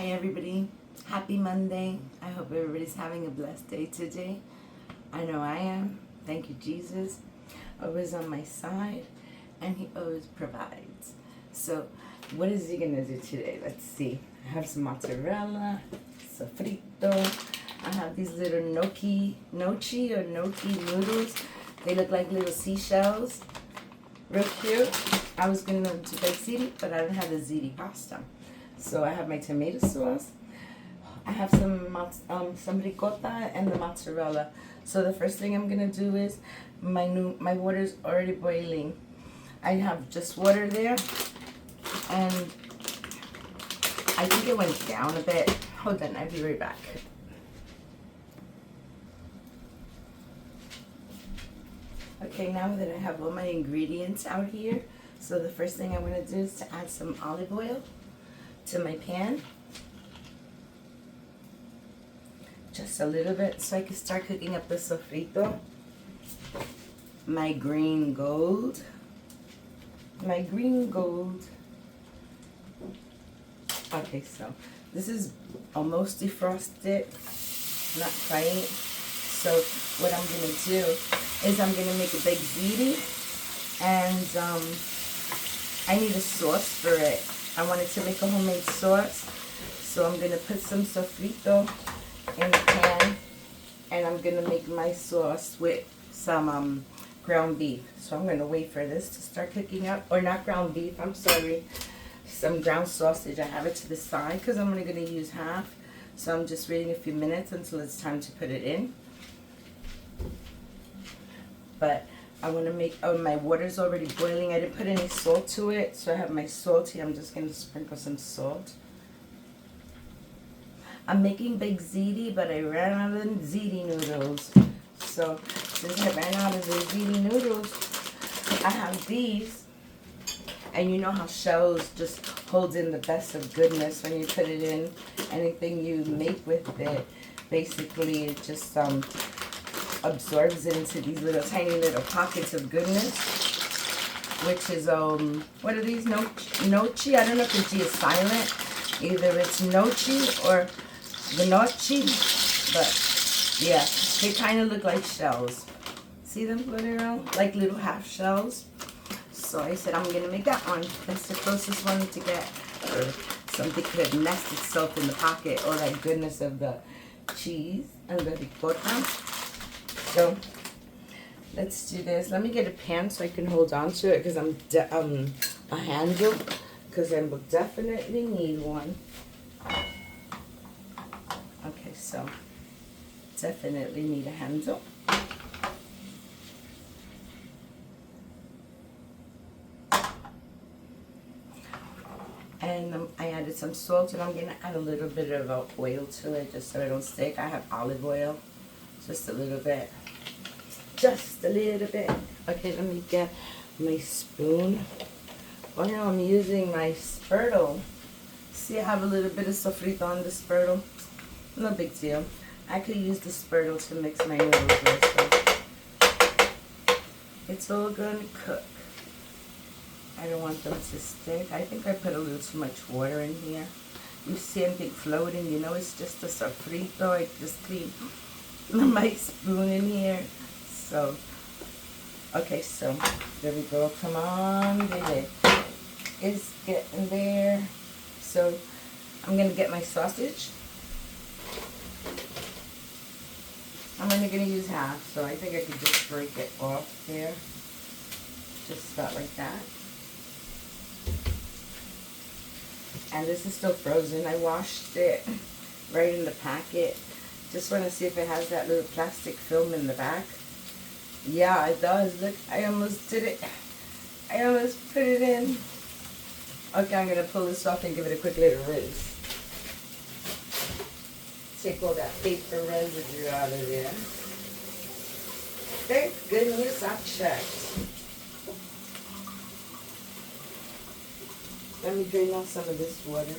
Hi everybody, happy Monday. I hope everybody's having a blessed day today. I know I am. Thank you, Jesus. Always on my side, and He always provides. So, what is He gonna do today? Let's see. I have some mozzarella, sofrito. I have these little gnocchi noodles. They look like little seashells. Real cute. I was gonna do bake ziti, but I don't have the ziti pasta. So I have my tomato sauce. I have some ricotta and the mozzarella. So the first thing I'm gonna do is my water's already boiling. I have just water there, and I think it went down a bit. Hold on, I'll be right back. Okay, now that I have all my ingredients out here, so the first thing I'm gonna do is to add some olive oil to my pan. Just a little bit so I can start cooking up the sofrito. My green gold. Okay, so this is almost defrosted, not quite. So what I'm gonna do is I'm gonna make a big ziti, and I need a sauce for it. I wanted to make a homemade sauce, so I'm gonna put some sofrito in the pan, and I'm gonna make my sauce with some ground beef. So I'm gonna wait for this to start cooking up, or not ground beef, I'm sorry, some ground sausage. I have it to the side because I'm only gonna use half, so I'm just waiting a few minutes until it's time to put it in. But I want to make, my water's already boiling. I didn't put any salt to it, so I have my salt here. I'm just going to sprinkle some salt. I'm making big ziti, but I ran out of the ziti noodles. So since I ran out of the ziti noodles, I have these. And you know how shells just hold in the best of goodness when you put it in. Anything you make with it, basically it just absorbs it into these little tiny little pockets of goodness, which is what are these, nochi? I don't know if the G is silent. Either it's nochi or the nochi, but yeah, they kind of look like shells. See them floating around like little half shells? So I said I'm gonna make that one. That's the closest one to get, or something could nest itself in the pocket, or that goodness of the cheese and the ricotta. So let's do this. Let me get a pan so I can hold on to it, because a handle, because I will definitely need one. Okay, so definitely need a handle. And I added some salt, and I'm gonna add a little bit of oil to it just so it don't stick. I have olive oil, just a little bit. Just a little bit. Okay, let me get my spoon. Oh no, I'm using my spurtle. See, I have a little bit of sofrito on the spurtle. No big deal. I could use the spurtle to mix my noodles with. So it's all going to cook. I don't want them to stick. I think I put a little too much water in here. You see anything floating, you know it's just a sofrito. I just cleaned my spoon in here. So, okay, so there we go. Come on, baby. It's getting there. So, I'm going to get my sausage. I'm only going to use half, so I think I could just break it off there. Just about like that. And this is still frozen. I washed it right in the packet. Just want to see if it has that little plastic film in the back. Yeah, it does. Look, I almost did it. I almost put it in. Okay, I'm going to pull this off and give it a quick little rinse. Take all that paper residue out of there. Thank goodness I checked. Let me drain off some of this water.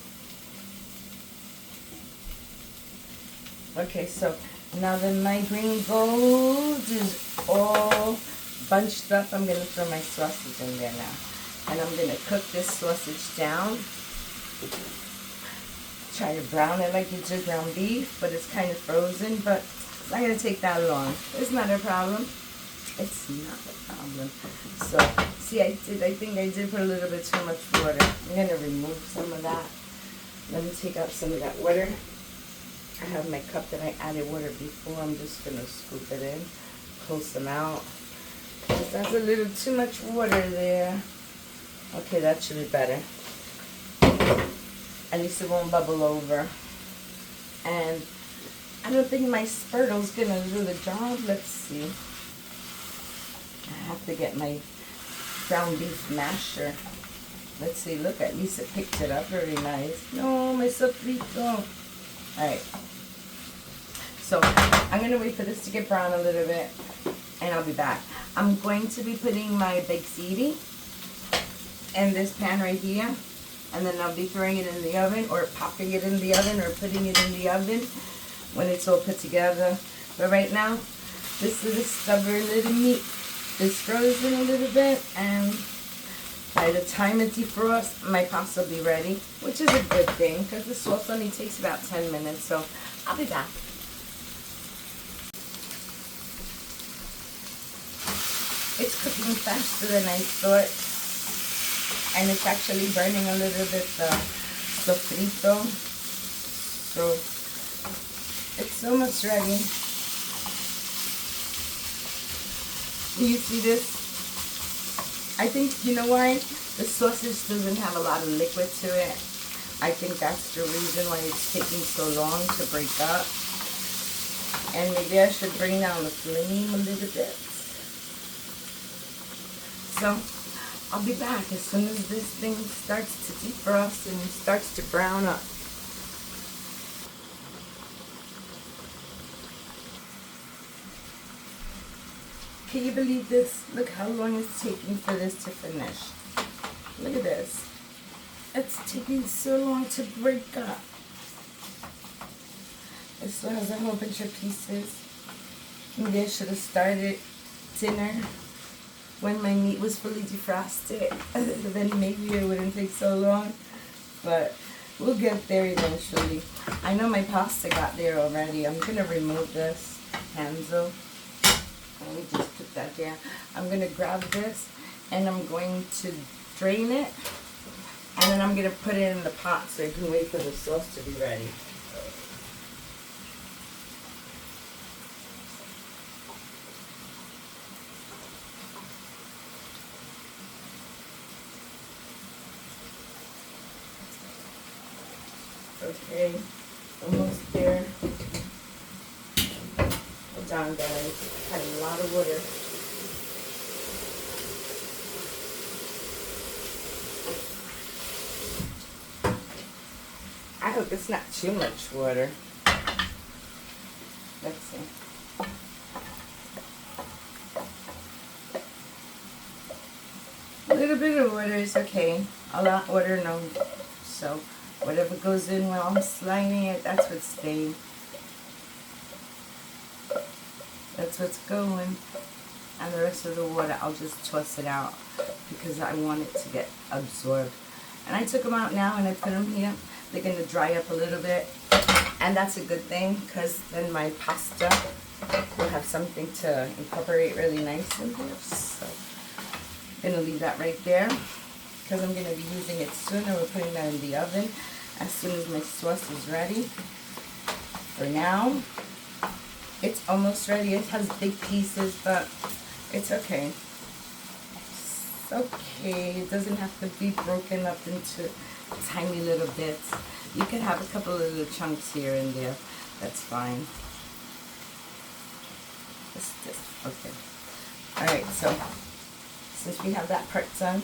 Okay, so now that my green gold is all bunched up, I'm going to throw my sausage in there now. And I'm going to cook this sausage down try to brown it like you do ground beef, but it's kind of frozen, but it's not going to take that long. It's not a problem. It's not a problem. So, see, I think I did put a little bit too much water. I'm going to remove some of that. Let me take out some of that water. I have my cup that I added water before. I'm just going to scoop it in, pull some out. That's a little too much water there. Okay, that should be better. At least it won't bubble over. And I don't think my spurtle's gonna do the job. Let's see. I have to get my ground beef masher. Let's see, look, at least it picked it up very nice. No, my sofrito. Alright. So, I'm gonna wait for this to get brown a little bit, and I'll be back. I'm going to be putting my baked ziti in this pan right here, and then I'll be throwing it in the oven, or popping it in the oven, or putting it in the oven when it's all put together. But right now, this little stubborn little meat is frozen a little bit, and by the time it defrosts, my pasta will be ready, which is a good thing because the sauce only takes about 10 minutes. So I'll be back. It's cooking faster than I thought, and it's actually burning a little bit the sofrito, so it's almost ready. Do you see this? I think, you know why? The sausage doesn't have a lot of liquid to it. I think that's the reason why it's taking so long to break up. And maybe I should bring down the flame a little bit. So, I'll be back as soon as this thing starts to defrost and starts to brown up. Can you believe this? Look how long it's taking for this to finish. Look at this. It's taking so long to break up. It still has a whole bunch of pieces. Maybe I should have started dinner when my meat was fully defrosted. Then maybe it wouldn't take so long. But we'll get there eventually. I know my pasta got there already. I'm going to remove this handle. Let me just put that there. I'm going to grab this and I'm going to drain it. And then I'm going to put it in the pot so I can wait for the sauce to be ready. Okay, almost there. Hold on, guys. Had a lot of water. I hope it's not too much water. Let's see. A little bit of water is okay. A lot of water, no. So whatever goes in while I'm sliding it, that's what's staying. That's what's going. And the rest of the water, I'll just toss it out because I want it to get absorbed. And I took them out now and I put them here. They're going to dry up a little bit. And that's a good thing because then my pasta will have something to incorporate really nice in there. So I'm going to leave that right there because I'm going to be using it soon. And we're putting that in the oven as soon as my sauce is ready. For now, it's almost ready. It has big pieces, but it's okay. It's okay. It doesn't have to be broken up into tiny little bits. You can have a couple of little chunks here and there. That's fine. Okay. Alright, so since we have that part done,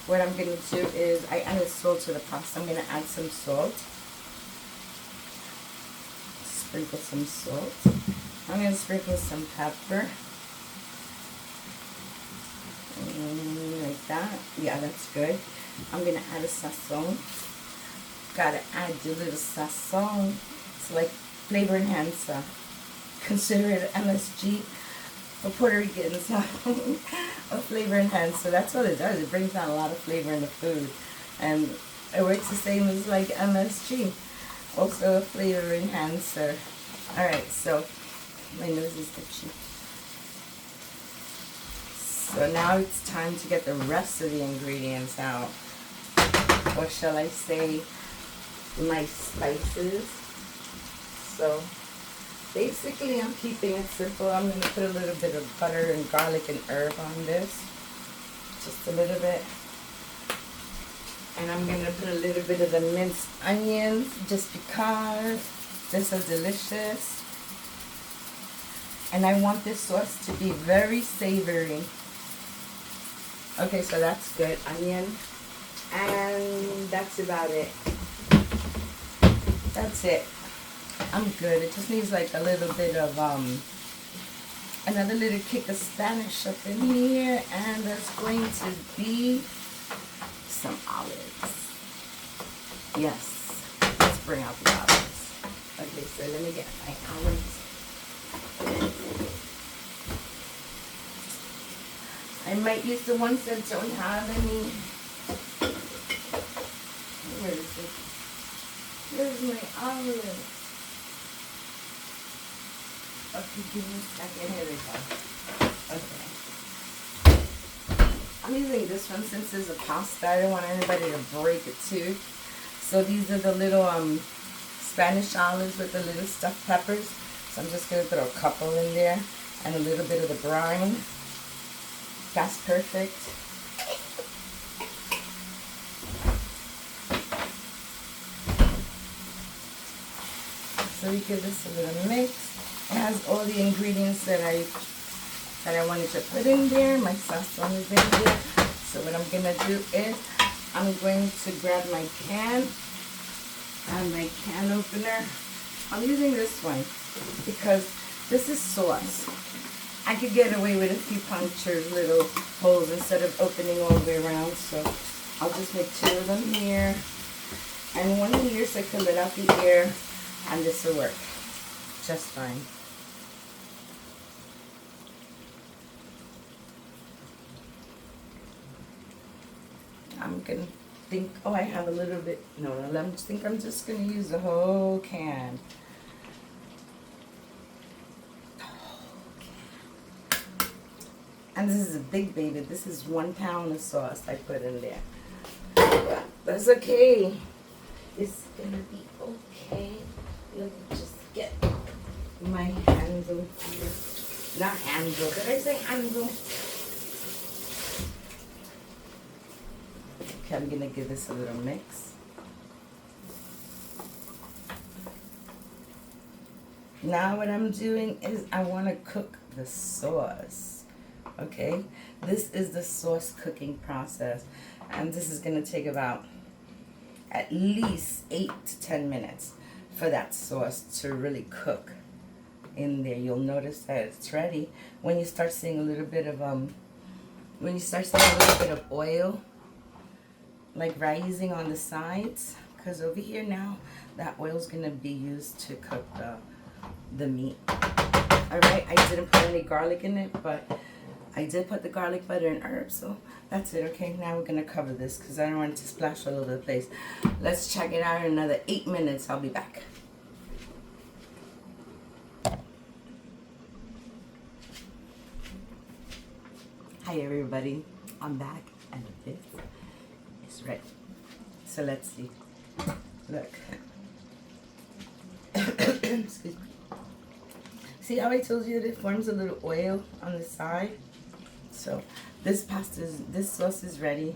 what I'm going to do is I added salt to the pasta. I'm going to add some salt. Sprinkle some salt. I'm going to sprinkle some pepper. Like that. Yeah, that's good. I'm going to add a sazon. Gotta add the little sazon. It's like flavor enhancer. Consider it MSG for Puerto Ricans. A flavor enhancer. That's what it does. It brings out a lot of flavor in the food. And it works the same as like MSG. Also a flavor enhancer. Alright, so my nose is itchy. So now it's time to get the rest of the ingredients out. Or shall I say, my spices. So basically I'm keeping it simple. I'm going to put a little bit of butter and garlic and herb on this. Just a little bit. And I'm going to put a little bit of the minced onions just because they're so delicious. And I want this sauce to be very savory. Okay, so that's good. Onion. And that's about it. That's it. I'm good. It just needs like a little bit of, another little kick of Spanish up in here. And that's going to be some olives. Yes. Let's bring out the olives. Okay, so let me get my olives. I might use the ones that don't have any. Where is it? Where's my olive? Okay, give me a second. Here we go. Okay. I'm using this one since it's a pasta. I don't want anybody to break it too. So these are the little Spanish olives with the little stuffed peppers. So I'm just going to throw a couple in there and a little bit of the brine. That's perfect. So we give this a little mix. It has all the ingredients that I wanted to put in there. My sauce is in there. So what I'm gonna do is I'm going to grab my can and my can opener. I'm using this one because this is sauce. I could get away with a few punctures, little holes, instead of opening all the way around. So I'll just make 2 of them here and 1 here so I can let out the air, and this will work just fine. I'm gonna think, oh, I have a little bit, no, I'm just gonna use the whole can. And this is a big baby. This is 1 pound of sauce I put in there. But that's okay. It's gonna be okay. Let me just get my handle here. Not handle. Did I say handle? Okay, I'm gonna give this a little mix. Now what I'm doing is I want to cook the sauce. Okay, this is the sauce cooking process, and this is going to take about at least 8 to 10 minutes for that sauce to really cook in there. You'll notice that it's ready when you start seeing a little bit of oil like rising on the sides, because over here now that oil is going to be used to cook the meat. All right, I didn't put any garlic in it, but I did put the garlic, butter, and herbs, so that's it. Okay, now we're going to cover this because I don't want it to splash all over the place. Let's check it out in another 8 minutes. I'll be back. Hi, everybody. I'm back, and this is ready. So let's see. Look. Excuse me. See how I told you that it forms a little oil on the side? So this sauce is ready.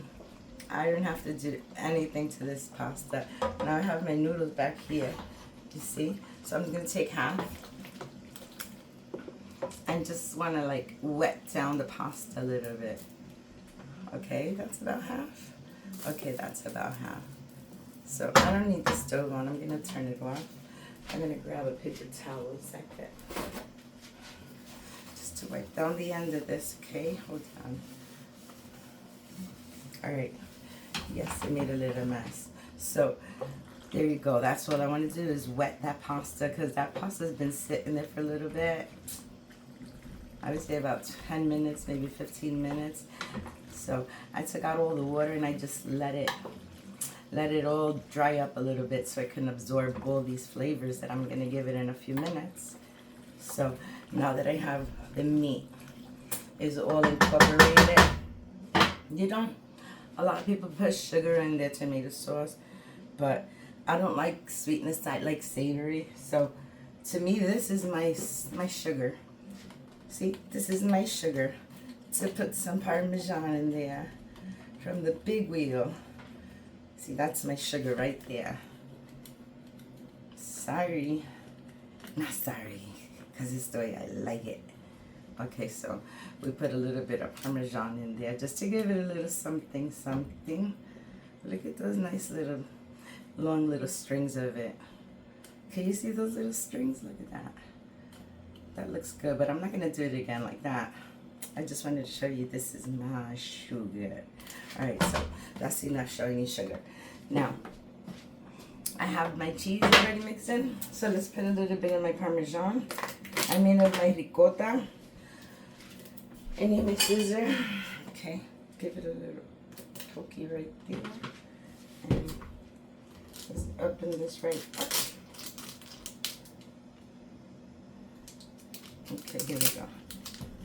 I don't have to do anything to this pasta. Now I have my noodles back here. You see? So I'm going to take half and just want to like wet down the pasta a little bit. Okay, that's about half. Okay, that's about half. So I don't need the stove on. I'm going to turn it off. I'm going to grab a paper towel a second. To wipe down the end of this, okay? Hold on. Alright. Yes, I made a little mess. So, there you go. That's what I want to do is wet that pasta because that pasta's been sitting there for a little bit. I would say about 10 minutes, maybe 15 minutes. So, I took out all the water and I just let it let it all dry up a little bit so I can absorb all these flavors that I'm gonna give it in a few minutes. So now that I have the meat is all incorporated, you don't, a lot of people put sugar in their tomato sauce, but I don't like sweetness, I like savory. So to me, this is my sugar. See, this is my sugar. To put some Parmesan in there from the big wheel. See, that's my sugar right there. Sorry. Not sorry, because it's the way I like it. Okay, so we put a little bit of Parmesan in there just to give it a little something, something. Look at those nice little, long little strings of it. Can you see those little strings? Look at that. That looks good, but I'm not going to do it again like that. I just wanted to show you this is my sugar. All right, so that's enough showing you sugar. Now, I have my cheese already mixed in, so let's put a little bit of my Parmesan. I made of my ricotta. Any mixes there? Okay, give it a little pokey right there. And let's open this right up. Okay, here we go.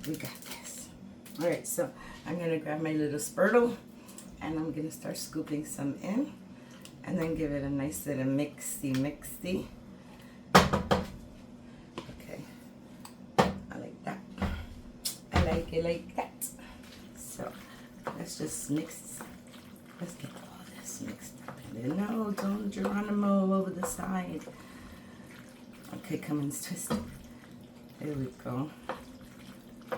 We got this. All right, so I'm gonna grab my little spurtle and I'm gonna start scooping some in and then give it a nice little mixy. Okay, I like that. I like it like that. So let's just mix. Let's get all this mixed up in there. No, don't Geronimo over the side. Okay, come and twist it. There we go.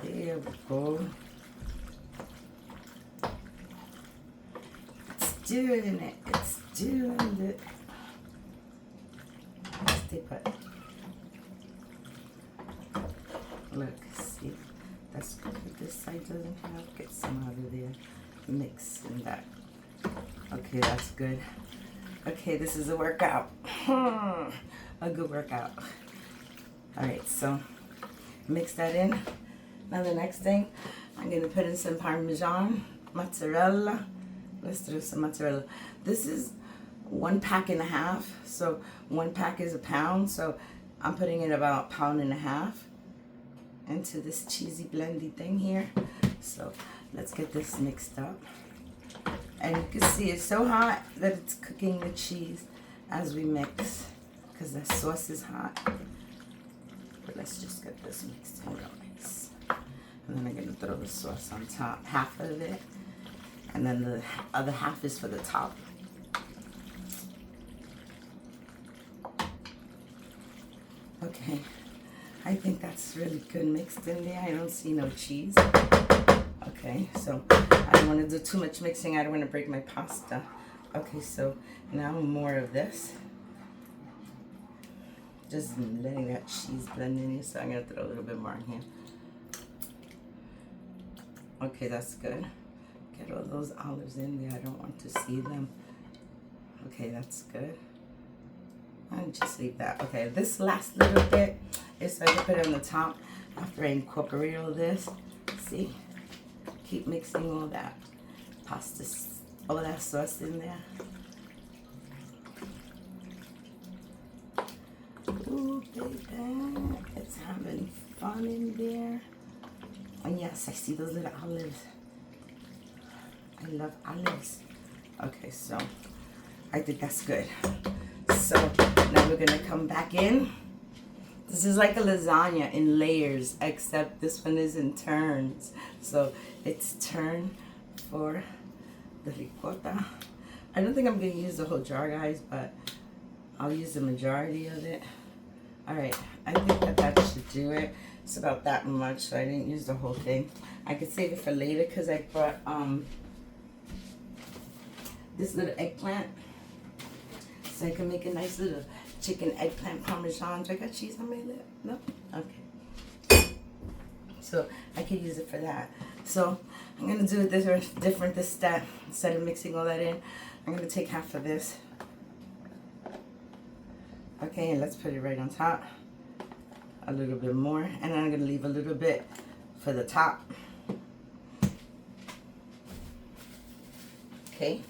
There we go. It's doing it. It's doing it. Stay put. Look, see? That's good. This side doesn't have. Get some out of there. Mix in that. Okay, that's good. Okay, this is a workout. A good workout. Alright, so mix that in. Now the next thing, I'm going to put in some Parmesan, mozzarella. Let's do some mozzarella. This is 1.5 packs. So 1 pack is a pound. So I'm putting in about 1.5 pounds into this cheesy blendy thing here. So let's get this mixed up. And you can see it's so hot that it's cooking the cheese as we mix because the sauce is hot. But let's just get this mixed in real nice. And then I'm going to throw the sauce on top, half of it. And then the other half is for the top. Okay, I think that's really good mixed in there. I don't see no cheese. Okay, so I don't want to do too much mixing. I don't want to break my pasta. Okay, so now more of this. Just letting that cheese blend in here. So I'm going to throw a little bit more in here. Okay, that's good. Get all those olives in there. I don't want to see them. Okay, that's good. And just leave that. Okay, this last little bit is so I can put it on the top after I incorporate all this. See? Keep mixing all that pasta, all that sauce in there. Ooh, baby, it's having fun in there. And yes, I see those little olives. I love olives. Okay, so I think that's good. So now we're gonna come back in. This is like a lasagna in layers, except this one is in turns. So it's turn for the ricotta. I don't think I'm gonna use the whole jar, guys, but I'll use the majority of it. All right, I think that should do it. It's about that much, so I didn't use the whole thing. I could save it for later because I brought this little eggplant. So I can make a nice little chicken eggplant parmesan. Do I got cheese on my lip? No? Okay. So I could use it for that. So I'm going to do it this different this step. Instead of mixing all that in, I'm going to take half of this. Okay, and let's put it right on top. A little bit more. And then I'm going to leave a little bit for the top. Okay.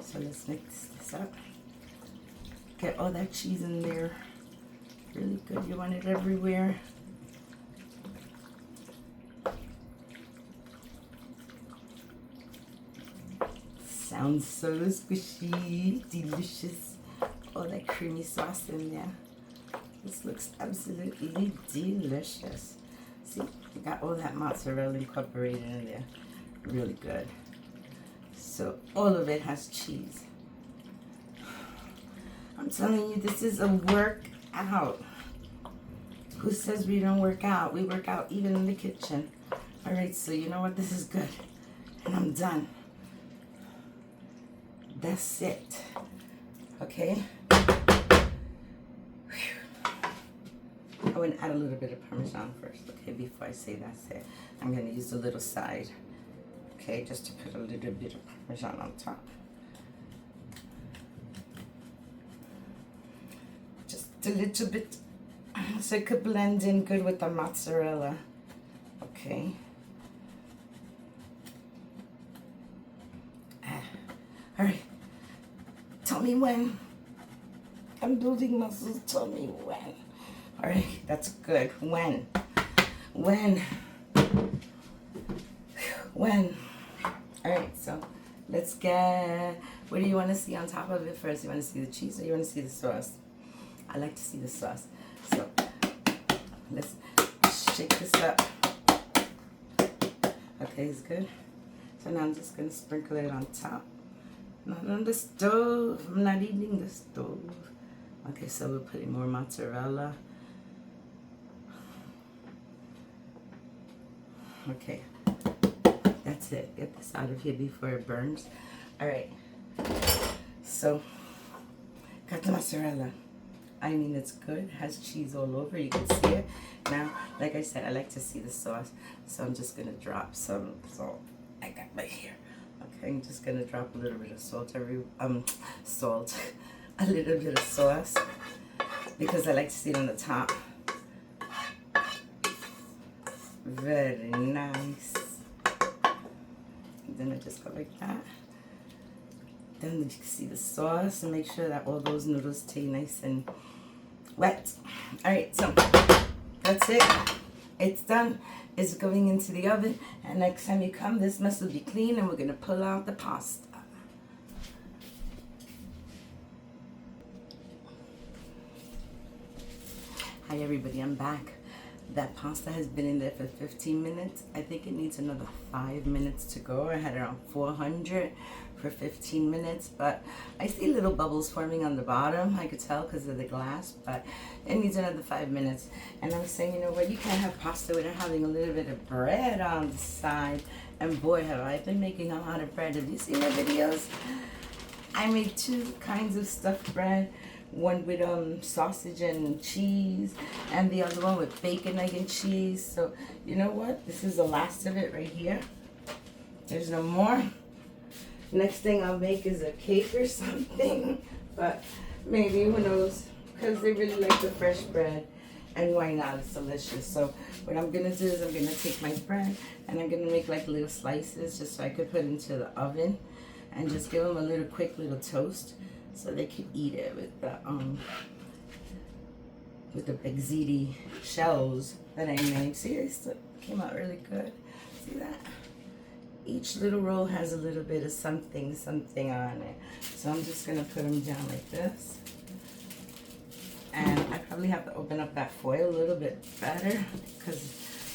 So let's mix this up. Get all that cheese in there. Really good. You want it everywhere. Sounds so squishy, delicious. All that creamy sauce in there. This looks absolutely delicious. See, we got all that mozzarella incorporated in there. Really good. So all of it has cheese. I'm telling you, this is a workout. Who says we don't work out? We work out even in the kitchen. All right, so you know what? This is good. And I'm done. That's it. Okay. Whew. I want to add a little bit of Parmesan first. Okay, before I say that's it. I'm going to use a little side. Okay, just to put a little bit of Parmesan on top. Just a little bit so it could blend in good with the mozzarella. Okay. All right. Tell me when. I'm building muscles. Tell me when. All right, that's good. When? When? When? All right, so let's get, what do you want to see on top of it first? You want to see the cheese or you want to see the sauce? I like to see the sauce. So let's shake this up. Okay, it's good. So now I'm just going to sprinkle it on top. Not on the stove. I'm not eating the stove. Okay, so we're putting more mozzarella. Okay, that's it. Get this out of here before it burns. All right, so got the mozzarella. I mean, it's good. It has cheese all over. You can see it. Now, like I said, I like to see the sauce, so I'm just gonna drop some salt. I got right here. Okay, I'm just gonna drop a little bit of salt salt, a little bit of sauce, because I like to see it on the top. Very nice. And then I just go like that. Then you can see the sauce and make sure that all those noodles stay nice and wet. All right, so that's it. It's done. It's going into the oven, and next time you come, this mess will be clean, and we're gonna pull out the pasta. Hi everybody, I'm back. That pasta has been in there for 15 minutes. I think it needs another 5 minutes to go. I had it on 400 for 15 minutes, but I see little bubbles forming on the bottom. I could tell because of the glass, but it needs another 5 minutes. And I was saying, you know what, you can't have pasta without having a little bit of bread on the side. And boy, have I been making a lot of bread. Have you seen my videos? I made 2 kinds of stuffed bread. One with sausage and cheese, and the other one with bacon, egg, and cheese. So, you know what? This is the last of it right here. There's no more. Next thing I'll make is a cake or something. But maybe, who knows? Because they really like the fresh bread. And why not? It's delicious. So what I'm going to do is I'm going to take my bread, and I'm going to make like little slices just so I could put into the oven. And just give them a little quick little toast, so they can eat it with the big ziti shells that I made. See, it came out really good. See that? Each little roll has a little bit of something on it. So I'm just gonna put them down like this. And I probably have to open up that foil a little bit better, because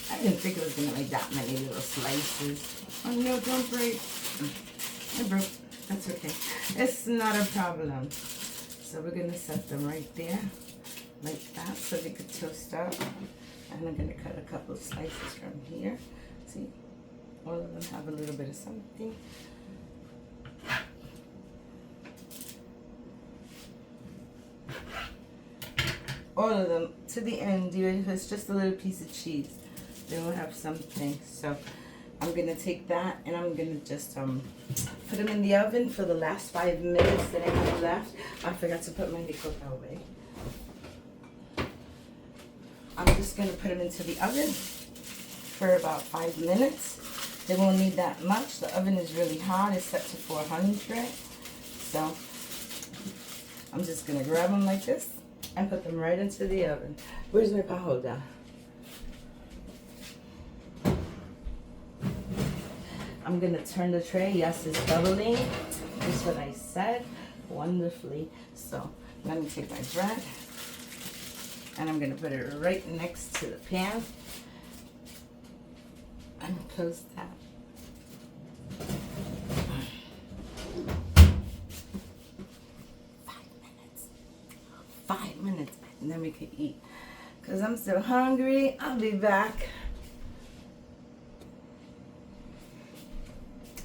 I didn't think it was gonna make that many little slices. Oh no, don't break. I broke. That's okay. It's not a problem. So we're going to set them right there, like that, so they could toast up. And I'm going to cut a couple of slices from here. See, all of them have a little bit of something. All of them, to the end, even if it's just a little piece of cheese, they will have something. So I'm going to take that, and I'm going to just put them in the oven for the last 5 minutes that I have left. I forgot to put my nickel away. I'm just going to put them into the oven for about 5 minutes. They won't need that much. The oven is really hot. It's set to 400. So I'm just gonna grab them like this and put them right into the oven. Where's my pot holder? I'm gonna turn the tray. Yes, it's bubbling. That's what I said. Wonderfully. So I'm gonna take my bread and I'm gonna put it right next to the pan and close that. 5 minutes and then we can eat. Cause I'm so hungry. I'll be back.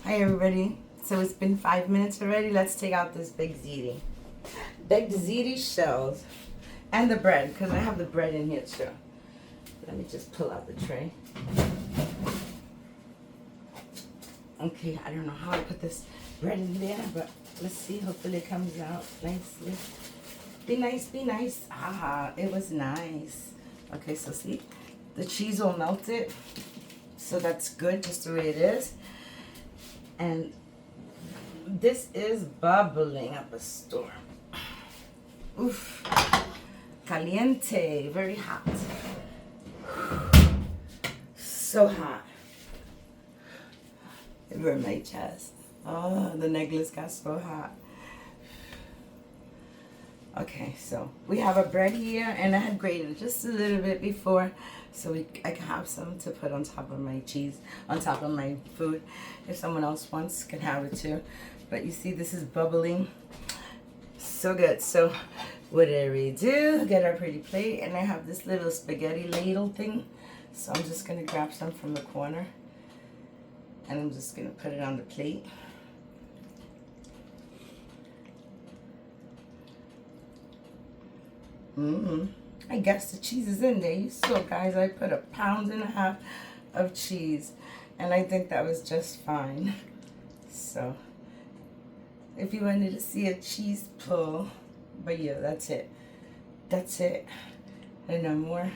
Hi everybody. So it's been 5 minutes already. Let's take out this big ziti. Big ziti shells. And the bread, because I have the bread in here too. Let me just pull out the tray. Okay, I don't know how I put this bread in there, but let's see. Hopefully it comes out nicely. Be nice, be nice. Ah, it was nice. Okay, so see, the cheese will melt it. So that's good, just the way it is. And this is bubbling up a storm. Oof. Caliente, very hot. So hot. It burned my chest. Oh, the necklace got so hot. Okay, so we have a bread here, and I had grated just a little bit before, so I can have some to put on top of my cheese, on top of my food. If someone else wants, can have it too. But you see, this is bubbling. So good. So what did we do? Get our pretty plate, and I have this little spaghetti ladle thing. So I'm just gonna grab some from the corner, and I'm just gonna put it on the plate. I guess the cheese is in there. You saw, guys, I put 1.5 pounds of cheese, and I think that was just fine. So if you wanted to see a cheese pull, but yeah, that's it. That's it. And no more.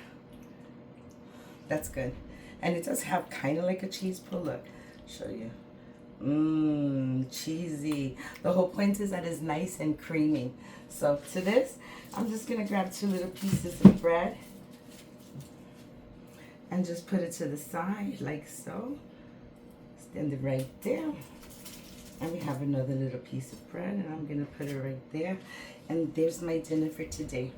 That's good. And it does have kind of like a cheese pull. Look, show you. Cheesy. The whole point is that it's nice and creamy. So to this, I'm just gonna grab 2 little pieces of bread and just put it to the side like so. Stand it right there. And we have another little piece of bread, and I'm gonna put it right there. And there's my dinner for today.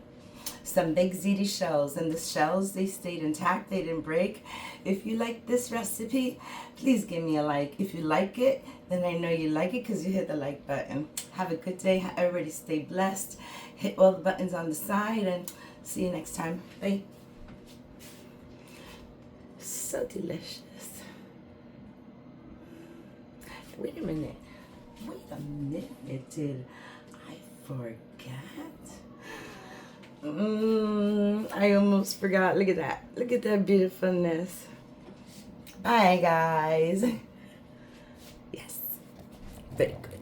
Some big ziti shells, and the shells, they stayed intact, they didn't break. If you like this recipe, please give me a like. If you like it, then I know you like it because you hit the like button. Have a good day. Everybody stay blessed. Hit all the buttons on the side, and see you next time. Bye. So delicious. Wait a minute. Did I forget? I almost forgot. Look at that. Look at that beautifulness. Bye, guys. Yes. Very good.